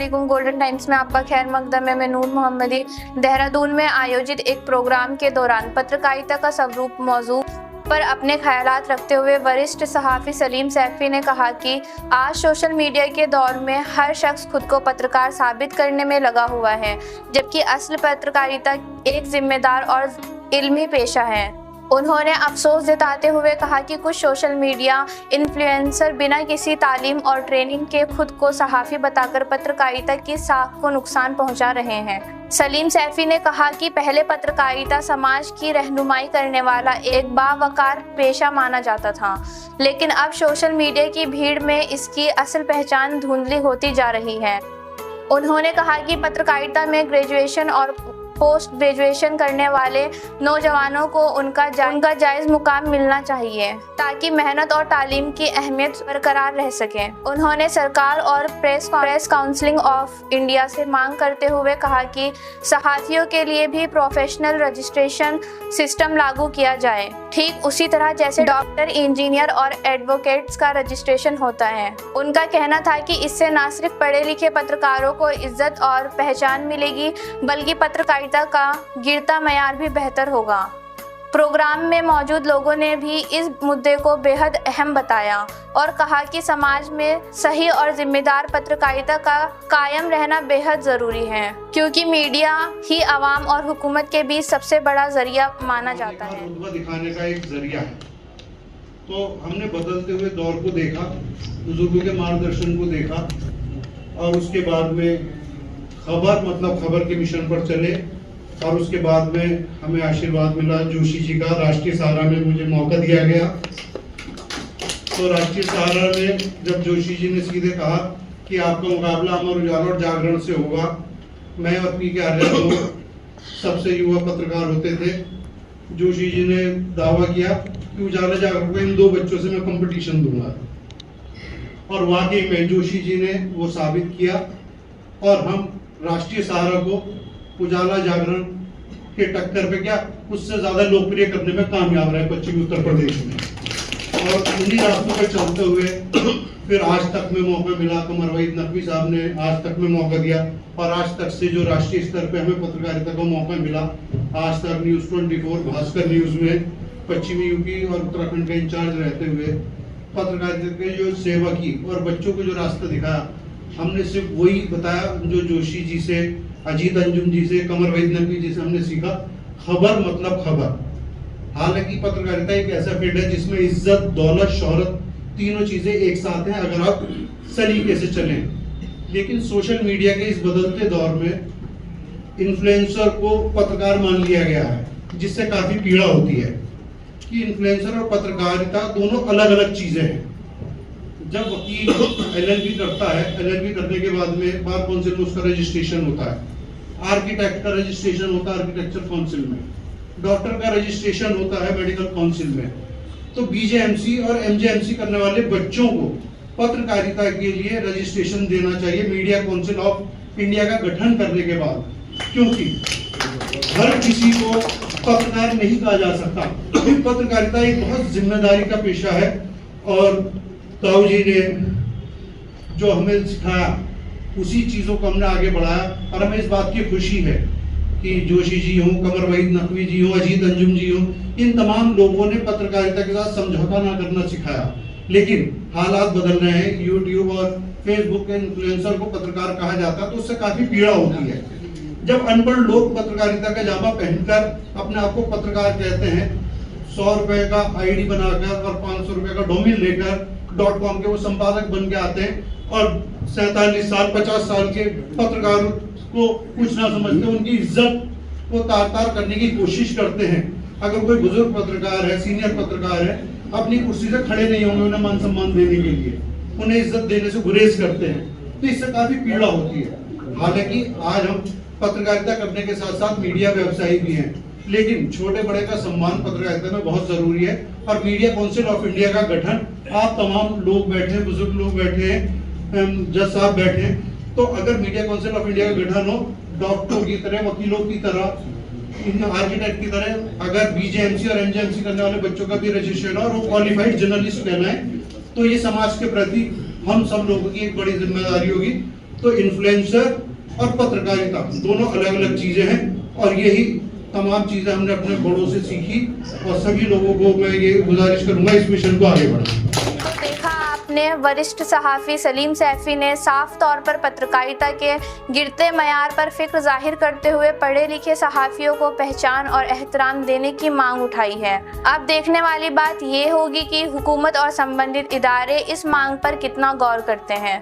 वालेकुम। Golden times में आपका खैर मकदम है। मैं नूर मोहम्मदी। देहरादून में आयोजित एक प्रोग्राम के दौरान पत्रकारिता का स्वरूप मौजू पर अपने ख्यालात रखते हुए वरिष्ठ सहाफ़ी सलीम सैफी ने कहा कि आज सोशल मीडिया के दौर में हर शख्स खुद को पत्रकार साबित करने में लगा हुआ है, जबकि असल पत्रकारिता एक जिम्मेदार और इल्मी पेशा है। उन्होंने अफसोस जताते हुए कहा कि कुछ सोशल मीडिया इन्फ्लुएंसर बिना किसी तालीम और ट्रेनिंग के खुद को सहाफ़ी बताकर पत्रकारिता की साख को नुकसान पहुंचा रहे हैं। सलीम सैफी ने कहा कि पहले पत्रकारिता समाज की रहनुमाई करने वाला एक बावकार पेशा माना जाता था, लेकिन अब सोशल मीडिया की भीड़ में इसकी असल पहचान धुंधली होती जा रही है। उन्होंने कहा कि पत्रकारिता में ग्रेजुएशन और पोस्ट ग्रेजुएशन करने वाले नौजवानों को उनका जायज़ मुकाम मिलना चाहिए ताकि मेहनत और तालीम की अहमियत बरकरार रह सके। उन्होंने सरकार और प्रेस काउंसिल ऑफ इंडिया से मांग करते हुए कहा कि सहाफ़ियों के लिए भी प्रोफेशनल रजिस्ट्रेशन सिस्टम लागू किया जाए, ठीक उसी तरह जैसे डॉक्टर, इंजीनियर और एडवोकेट्स का रजिस्ट्रेशन होता है। उनका कहना था कि इससे न सिर्फ पढ़े लिखे पत्रकारों को इज्जत और पहचान मिलेगी, बल्कि पत्रकारिता का गिरता मयार भी बेहतर होगा। प्रोग्राम में मौजूद लोगों ने भी इस मुद्दे को बेहद अहम बताया और कहा कि समाज में सही और जिम्मेदार पत्रकारिता का कायम रहना बेहद ज़रूरी है, क्योंकि मीडिया ही आवाम और हुकूमत के बीच सबसे बड़ा जरिया माना जाता है। रुतबा दिखाने का एक जरिया है। तो हमने बदलते हुए दौर को देखा, बुजुर्गों के मार्गदर्शन को देखा और उसके बाद में खबर के मिशन पर चले और उसके बाद में हमें आशीर्वाद मिला जोशी जी का। राष्ट्रीय सहारा में मुझे मौका दिया गया। तो राष्ट्रीय सहारा में जब जोशी जी ने सीधे कहा कि आपका मुकाबला अमर उजाला और जागरण से होगा, मैं और पी के आर्य सबसे युवा पत्रकार होते थे। जोशी जी ने दावा किया कि उजाला जागरण को इन दो बच्चों से मैं कंपटीशन दूंगा और वाकई में जोशी जी ने वो साबित किया और हम राष्ट्रीय सहारा को उजाला जागरण के टक्कर पे क्या उससे ज्यादा लोकप्रिय करने में कामयाब रहे पश्चिमी उत्तर प्रदेश में। और उन्हीं रास्तों पर चलते हुए फिर आज तक में मौका मिला। कमर वहीद नकवी साहब ने आज तक में मौका दिया और आज तक से जो राष्ट्रीय स्तर पे हमें पत्रकारिता का मौका मिला, आज तक न्यूज़ 24, भास्कर न्यूज में पश्चिमी यूपी और उत्तराखंड का इंचार्ज रहते हुए पत्रकारिता की जो सेवा की और बच्चों को जो रास्ता दिखाया, हमने सिर्फ वही बताया जो जोशी जी से, अजीत अंजुम जी से, कमर वहीद नकवी जी से हमने सीखा। खबर मतलब खबर। हालांकि पत्रकारिता एक ऐसा फील्ड है जिसमें इज्जत, दौलत, शोहरत तीनों चीजें एक साथ हैं अगर आप सलीके से चलें। लेकिन सोशल मीडिया के इस बदलते दौर में इन्फ्लुएंसर को पत्रकार मान लिया गया है, जिससे काफी पीड़ा होती है कि इन्फ्लुएंसर और पत्रकारिता दोनों अलग अलग चीजें हैं। जब वकील LLB करता है, LLB करने के बाद में बार काउंसिल में उसका रजिस्ट्रेशन होता है, आर्किटेक्ट का रजिस्ट्रेशन होता है आर्किटेक्चर काउंसिल में, डॉक्टर का रजिस्ट्रेशन होता है मेडिकल काउंसिल में। तो BJMC और MJMC करने वाले बच्चों को पत्रकारिता के लिए रजिस्ट्रेशन देना चाहिए मीडिया काउंसिल ऑफ इंडिया का गठन करने के बाद, क्योंकि हर किसी को पत्रकार नहीं कहा जा सकता। पत्रकारिता एक बहुत जिम्मेदारी का पेशा है और ताऊ जी ने जो हमें सिखाया उसी चीजों को हमने आगे बढ़ाया और हमें इस बात की खुशी है कि जोशी जी हों, कमर वहीद नकवी जी हों, अजीत अंजुम जी हों, इन तमाम लोगों ने पत्रकारिता के साथ समझौता ना करना सिखाया। लेकिन हालात बदल रहे हैं। यूट्यूब और फेसबुक के इन्फ्लुएंसर को पत्रकार कहा जाता है तो उससे काफी पीड़ा होती है। जब अनपढ़ लोग पत्रकारिता का जामा पहनकर अपने आप को पत्रकार कहते हैं, 100 रुपए का ID बनाकर और 500 रुपए का डोमेन लेकर .com के वो संपादक बन के आते हैं और 47 साल 50 साल के पत्रकार को कुछ ना समझते, उनकी इज्जत को तार-तार करने की कोशिश करते हैं। अगर कोई बुजुर्ग पत्रकार है, सीनियर पत्रकार है, अपनी कुर्सी से खड़े नहीं होंगे उन्हें मान सम्मान देने के लिए, उन्हें इज्जत देने से गुरेज करते हैं, तो इससे काफी पीड़ा होती है। हालांकि आज हम पत्रकारिता करने के साथ साथ मीडिया व्यवसायी भी हैं, लेकिन छोटे बड़े का सम्मान पत्रकारिता में बहुत जरूरी है। और मीडिया काउंसिल ऑफ इंडिया का गठन, आप तमाम लोग बैठे हैं, बुजुर्ग लोग बैठे हैं, जज साहब बैठे हैं, तो अगर मीडिया काउंसिल ऑफ इंडिया का गठन हो, डॉक्टरों की तरह, वकीलों की तरह, आर्किटेक्ट की तरह, अगर BJMC और MJMC करने वाले बच्चों का भी रजिस्ट्रेशन और वो क्वालिफाइड जर्नलिस्ट कहना है, तो ये समाज के प्रति हम सब लोगों की एक बड़ी जिम्मेदारी होगी। तो इन्फ्लुएंसर और पत्रकारिता दोनों अलग अलग चीजें हैं, और यही तमाम चीजें हमने अपने बड़ों से सीखी, और सभी लोगों को मैं ये गुजारिश करूंगा इस मिशन को आगे बढ़ाएं। तो देखा आपने, वरिष्ठ सहाफ़ी सलीम सैफी ने साफ तौर पर पत्रकारिता के गिरते मयार पर फिक्र जाहिर करते हुए पढ़े लिखे सहाफ़ियों को पहचान और एहतराम देने की मांग उठाई है। अब देखने वाली बात ये होगी कि हुकूमत और संबंधित इदारे इस मांग पर कितना गौर करते हैं।